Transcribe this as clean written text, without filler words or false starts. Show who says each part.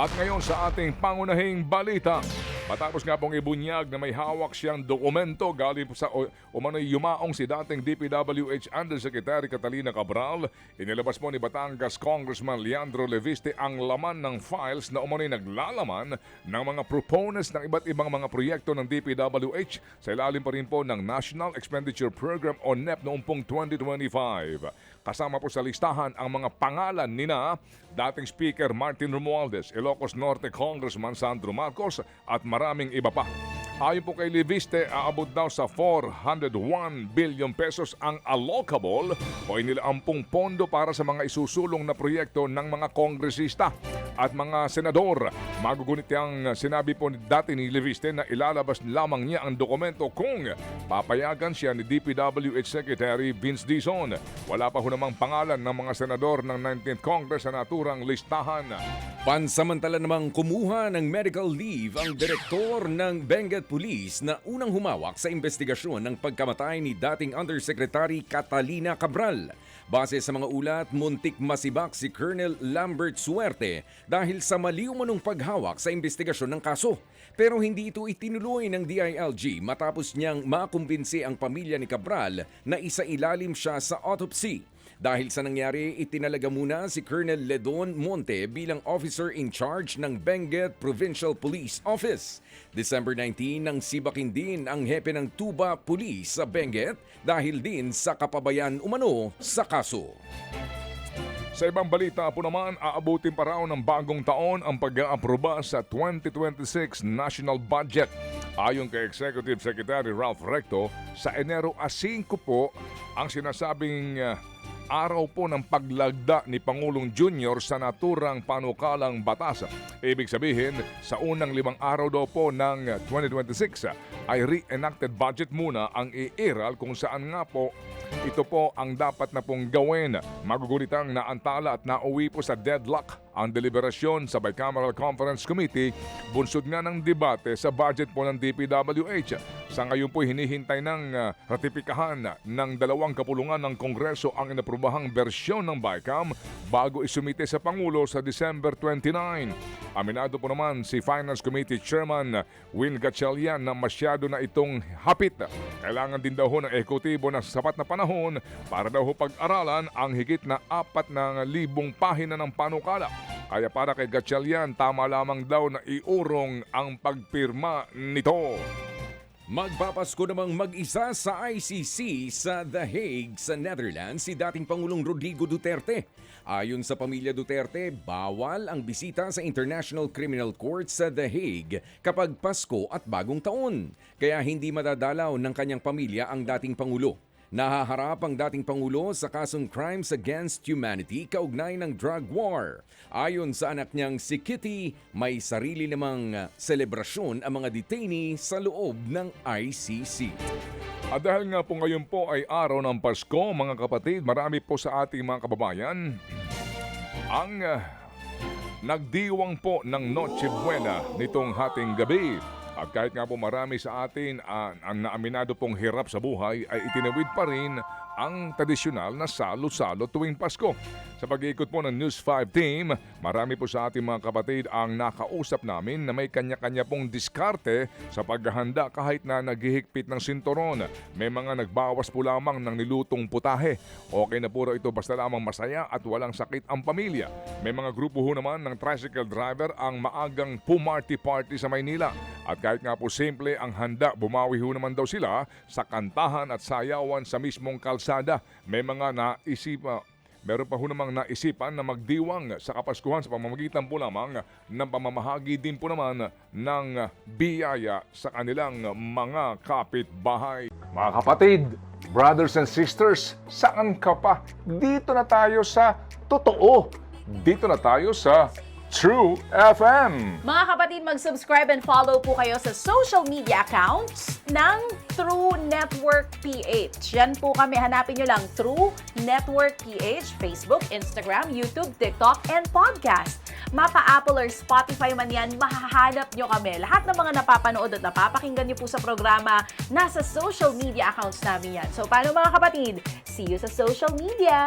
Speaker 1: At ngayon sa ating pangunahing balita, matapos nga pong ibunyag na may hawak siyang dokumento galing po sa umano'y yumaong si dating DPWH Undersecretary Catalina Cabral, inilabas po ni Batangas Congressman Leandro Leviste ang laman ng files na umano'y naglalaman ng mga proponents ng iba't ibang mga proyekto ng DPWH sa ilalim pa rin po ng National Expenditure Program o NEP noong pong 2025. Kasama po sa listahan ang mga pangalan nina dating Speaker Martin Romualdez, Ilocos Norte Congressman Sandro Marcos at maraming iba pa. Ayon po kay Leviste, aabot daw sa 401 billion pesos ang allocable o inilaampung pondo para sa mga isusulong na proyekto ng mga kongresista at mga senador. Magugunit ang sinabi po dati ni Leviste na ilalabas lamang niya ang dokumento kung papayagan siya ni DPWH Secretary Vince Dizon. Wala pa ho namang pangalan ng mga senador ng 19th Congress sa naturang listahan.
Speaker 2: Pansamantala namang kumuha ng medical leave ang direktor ng Benguet Police na unang humawak sa investigasyon ng pagkamatay ni dating Undersecretary Catalina Cabral. Base sa mga ulat, muntik masibak si Colonel Lambert Suerte dahil sa mali umanong paghawak sa investigasyon ng kaso. Pero hindi ito itinuloy ng DILG matapos niyang makumbinsi ang pamilya ni Cabral na isailalim siya sa autopsy. Dahil sa nangyari, itinalaga muna si Colonel Ledon Monte bilang officer in charge ng Benguet Provincial Police Office. December 19 nang sibakin din ang hepe ng Tuba Police sa Benguet dahil din sa kapabayan umano sa kaso.
Speaker 1: Sa ibang balita po naman, aabutin pa raw ng bagong taon ang pag-aaproba sa 2026 National Budget. Ayon kay Executive Secretary Ralph Recto, sa Enero 5 po ang sinasabing araw po ng paglagda ni Pangulong Junior sa naturang panukalang batas. Ibig sabihin, sa unang 5 araw daw po ng 2026 ay re-enacted budget muna ang iiral kung saan nga po ito po ang dapat na pong gawin. Magugulitang naantala at nauwi po sa deadlock ang deliberasyon sa Bicameral Conference Committee, bunsod nga ng debate sa budget po ng DPWH. Sa ngayon po hinihintay ng ratipikahan ng 2 kapulungan ng Kongreso ang inaprobahang bersyon ng BICAM bago isumite sa Pangulo sa December 29. Aminado po naman si Finance Committee Chairman Win Gatchalian na masyado na itong hapit. Kailangan din daw ng ekotibo ng sapat na panahon para daw pag-aralan ang higit na 4,000 pahina ng panukala. Kaya para kay Gatchalian, tama lamang daw na iurong ang pagpirma nito.
Speaker 2: Magpapasko namang mag-isa sa ICC sa The Hague sa Netherlands si dating Pangulong Rodrigo Duterte. Ayon sa pamilya Duterte, bawal ang bisita sa International Criminal Court sa The Hague kapag Pasko at Bagong Taon. Kaya hindi madadalaw ng kanyang pamilya ang dating Pangulo. Nahaharap ang dating Pangulo sa kasong Crimes Against Humanity kaugnay ng drug war. Ayon sa anak niyang si Kitty, may sarili namang selebrasyon ang mga detainee sa loob ng ICC.
Speaker 1: At dahil nga po ngayon po ay araw ng Pasko, mga kapatid, marami po sa ating mga kababayan ang nagdiwang po ng Noche Buena nitong hating gabi. At kahit nga po marami sa atin ang naaminado pong hirap sa buhay ay itinawid pa rin ang tradisyonal na salo-salo tuwing Pasko. Sa pag-iikot po ng News 5 team, marami po sa ating mga kapatid ang nakausap namin na may kanya-kanya pong diskarte sa paghahanda kahit na naghihigpit ng sinturon. May mga nagbawas po lamang ng nilutong putahe. Okay na po ito basta lamang masaya at walang sakit ang pamilya. May mga grupo ho naman ng tricycle driver ang maagang pumarty-party sa Maynila. At kahit nga po simple ang handa, bumawi ho naman daw sila sa kantahan at sayawan sa mismong kalsada. May mga meron pa ho namang naisipan na magdiwang sa Kapaskuhan sa pamamagitan po lamang ng pamamahagi din po naman ng biyaya sa kanilang mga kapitbahay. Mga kapatid, brothers and sisters, saan ka pa? Dito na tayo sa totoo. Dito na tayo sa True FM.
Speaker 3: Mga kapatid, mag-subscribe and follow po kayo sa social media accounts ng True Network PH. Yan po kami, hanapin nyo lang True Network PH, Facebook, Instagram, YouTube, TikTok, and podcast. Mapa Apple or Spotify man yan, mahahanap nyo kami. Lahat ng mga napapanood at napapakinggan nyo po sa programa, nasa social media accounts namin yan. So paano mga kapatid? See you sa social media!